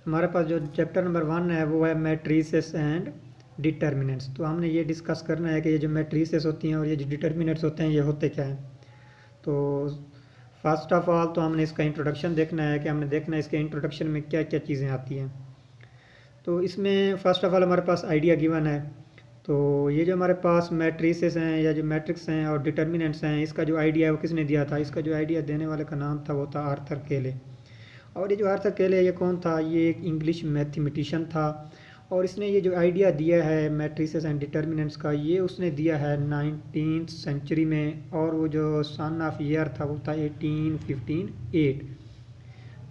हमारे पास जो chapter number 1 है वो है मैट्रिसेस एंड डिटर्मिनेंट्स। तो हमने ये डिस्कस करना है कि ये जो मैट्रिसेस होती हैं और ये जो डिटर्मिनेंट्स होते हैं ये होते क्या हैं। तो फर्स्ट ऑफ ऑल तो हमने इसका इंट्रोडक्शन देखना है कि हमने देखना है इसके इंट्रोडक्शन में क्या क्या चीज़ें आती हैं। तो इसमें फ़र्स्ट ऑफ ऑल हमारे पास आइडिया गिवन है। तो ये जो हमारे पास मैट्रिसेस हैं या जो मैट्रिक्स हैं और डिटर्मिनेंट्स हैं, इसका जो आइडिया है वो किसने दिया था। इसका जो आइडिया देने वाले का नाम था वो था आर्थर केले। और ये जो आर्थर केले ये कौन था, ये एक इंग्लिश मैथमेटिशियन था। और इसने ये जो आइडिया दिया है मैट्रिसेस एंड डिटर्मिनेंट्स का, ये उसने दिया है 19th सेंचुरी में। और वो जो सन ऑफ ईयर था वो था 1858।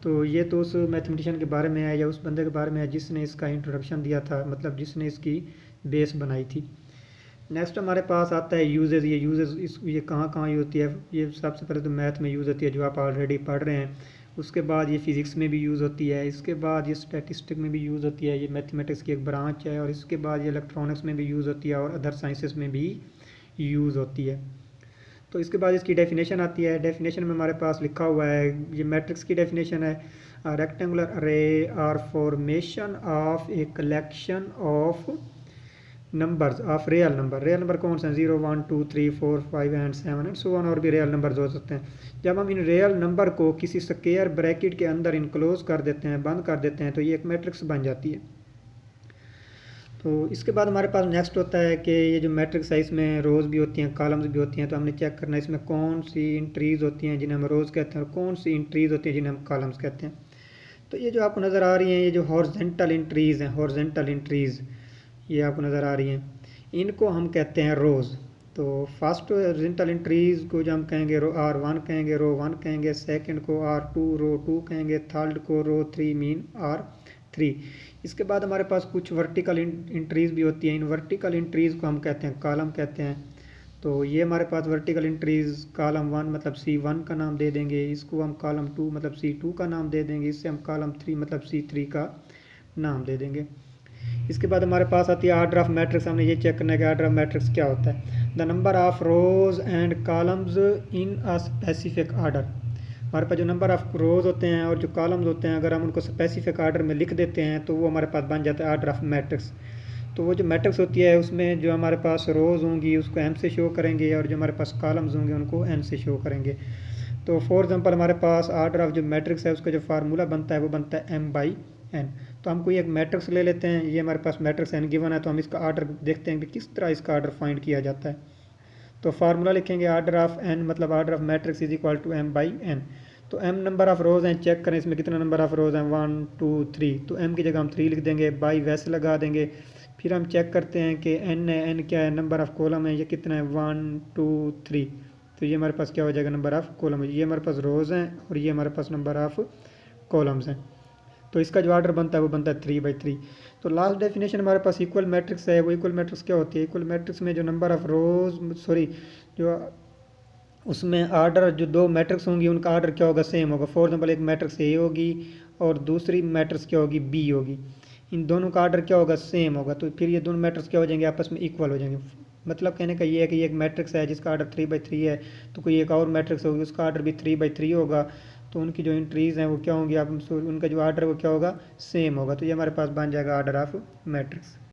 तो ये तो उस मैथमेटिशियन के बारे में है या उस बंदे के बारे में है जिसने इसका इंट्रोडक्शन दिया था, मतलब जिसने इसकी बेस बनाई थी। नेक्स्ट हमारे पास आता है यूजेस। ये यूजेस ये कहाँ कहाँ यूज होती है। ये सबसे पहले तो मैथ में यूज़ होती है जो आप ऑलरेडी पढ़ रहे हैं। उसके बाद ये फिज़िक्स में भी यूज़ होती है। इसके बाद ये स्टैटिस्टिक में भी यूज़ होती है, ये मैथमेटिक्स की एक ब्रांच है। और इसके बाद ये इलेक्ट्रॉनिक्स में भी यूज़ होती है और अदर साइंसेस में भी यूज़ होती है। तो इसके बाद इसकी डेफिनेशन आती है। डेफिनेशन में हमारे पास लिखा हुआ है, ये मैट्रिक्स की डेफिनेशन है, rectangular array or formation of a collection of numbers of real number. Real number कौन से हैं, 0 1 2 3 4 5 एंड 7 एंड सो ऑन। और भी रियल नंबर्स हो सकते हैं। जब हम इन रियल नंबर को किसी स्क्वायर ब्रैकेट के अंदर इनक्लोज कर देते हैं, बंद कर देते हैं, तो ये एक मैट्रिक्स बन जाती है। तो इसके बाद हमारे पास नेक्स्ट होता है कि ये जो मैट्रिक्स है इसमें रोज़ भी होती हैं, कॉलम्स भी होती हैं। तो हमने चेक करना है इसमें कौन सी इंट्रीज़ होती हैं जिन्हें हम रोज़ कहते हैं और कौन सी इंट्रीज़ होती हैं जिन्हें हम कॉलम्स कहते हैं। तो ये जो आपको नज़र आ रही हैं, ये जो हॉरिजॉन्टल इंट्रीज़ हैं, हॉरिजॉन्टल इंट्रीज़ ये आपको नज़र आ रही हैं, इनको हम कहते हैं रोज़। तो फर्स्ट हॉरिजॉन्टल इंट्रीज़ को जो हम कहेंगे R1 कहेंगे, रो 1 कहेंगे, सेकंड को R2 रो 2 कहेंगे, थर्ड को रो 3 मीन R3। इसके बाद हमारे पास कुछ वर्टिकल इंट्रीज़ भी होती हैं। इन वर्टिकल इंट्रीज़ को हम कहते हैं कॉलम कहते हैं। तो ये हमारे पास वर्टिकल इंट्रीज़ कॉलम 1 मतलब C1 का नाम दे देंगे, इसको हम कॉलम 2 मतलब C2 का नाम दे देंगे, इससे हम कॉलम 3 मतलब C3 का नाम दे देंगे। इसके बाद हमारे पास आती है आर्डर ऑफ मैट्रिक्स। हमने ये चेक करना है कि आर्डर ऑफ मैट्रिक्स क्या होता है। The number of rose and columns in a specific order. हमारे पास जो नंबर ऑफ रोज होते हैं और जो कॉलम्स होते हैं, अगर हम उनको स्पेसिफिक आर्डर में लिख देते हैं तो वो हमारे पास बन जाता है आर्डर ऑफ मैट्रिक्स। तो वो जो मैट्रिक्स होती है उसमें जो हमारे पास रोज़ होंगी उसको M से शो करेंगे और जो हमारे पास कॉलम्स होंगे उनको N से शो करेंगे। तो फॉर एग्जांपल हमारे पास आर्डर ऑफ जो मैट्रिक्स है उसका जो फार्मूला बनता है वो बनता है M/N। तो हम कोई एक मैट्रिक्स ले लेते हैं, ये हमारे पास मैट्रिक्स N गिवन है, तो हम इसका आर्डर देखते हैं कि किस तरह इसका आर्डर फाइंड किया जाता है। तो फार्मूला लिखेंगे आर्डर ऑफ N मतलब order of matrix is equal to M/N। तो M नंबर ऑफ रोज़ हैं, चेक करें इसमें कितना नंबर ऑफ रोज़ हैं, 1 2 3। तो M की जगह हम 3 लिख देंगे, बाई वैसे लगा देंगे। फिर हम चेक करते हैं कि N है, N क्या है, नंबर ऑफ कॉलम है, ये कितना है 1 2 3। तो ये हमारे पास क्या हो जाएगा, नंबर ऑफ कॉलम है। ये हमारे पास रोज़ हैं और ये हमारे पास नंबर ऑफ कॉलम्स हैं। तो इसका जो आर्डर बनता है वो बनता है 3/3। तो लास्ट डेफिनेशन हमारे पास इक्वल मैट्रिक्स है। वो इक्वल मैट्रिक्स क्या होती है, इक्वल मैट्रिक्स में जो नंबर ऑफ रोज़ जो उसमें आर्डर जो दो मैट्रिक्स होंगी उनका आर्डर क्या होगा, सेम होगा। फॉर एग्जांपल एक मैट्रिक्स ए होगी और दूसरी मैट्रिक्स क्या होगी, बी होगी। इन दोनों का आर्डर क्या होगा, सेम होगा। तो फिर ये दोनों मैट्रिक्स क्या हो जाएंगे, आपस में इक्वल हो जाएंगे। मतलब कहने का ये है कि ये एक मैट्रिक्स है जिसका आर्डर 3/3 है, तो कोई एक और मैट्रिक्स होगी उसका आर्डर भी 3/3 होगा। तो उनकी जो एंट्रीज़ हैं वो क्या होंगी, आप उनका जो आर्डर वो क्या होगा, सेम होगा। तो ये हमारे पास बन जाएगा आर्डर ऑफ मैट्रिक्स।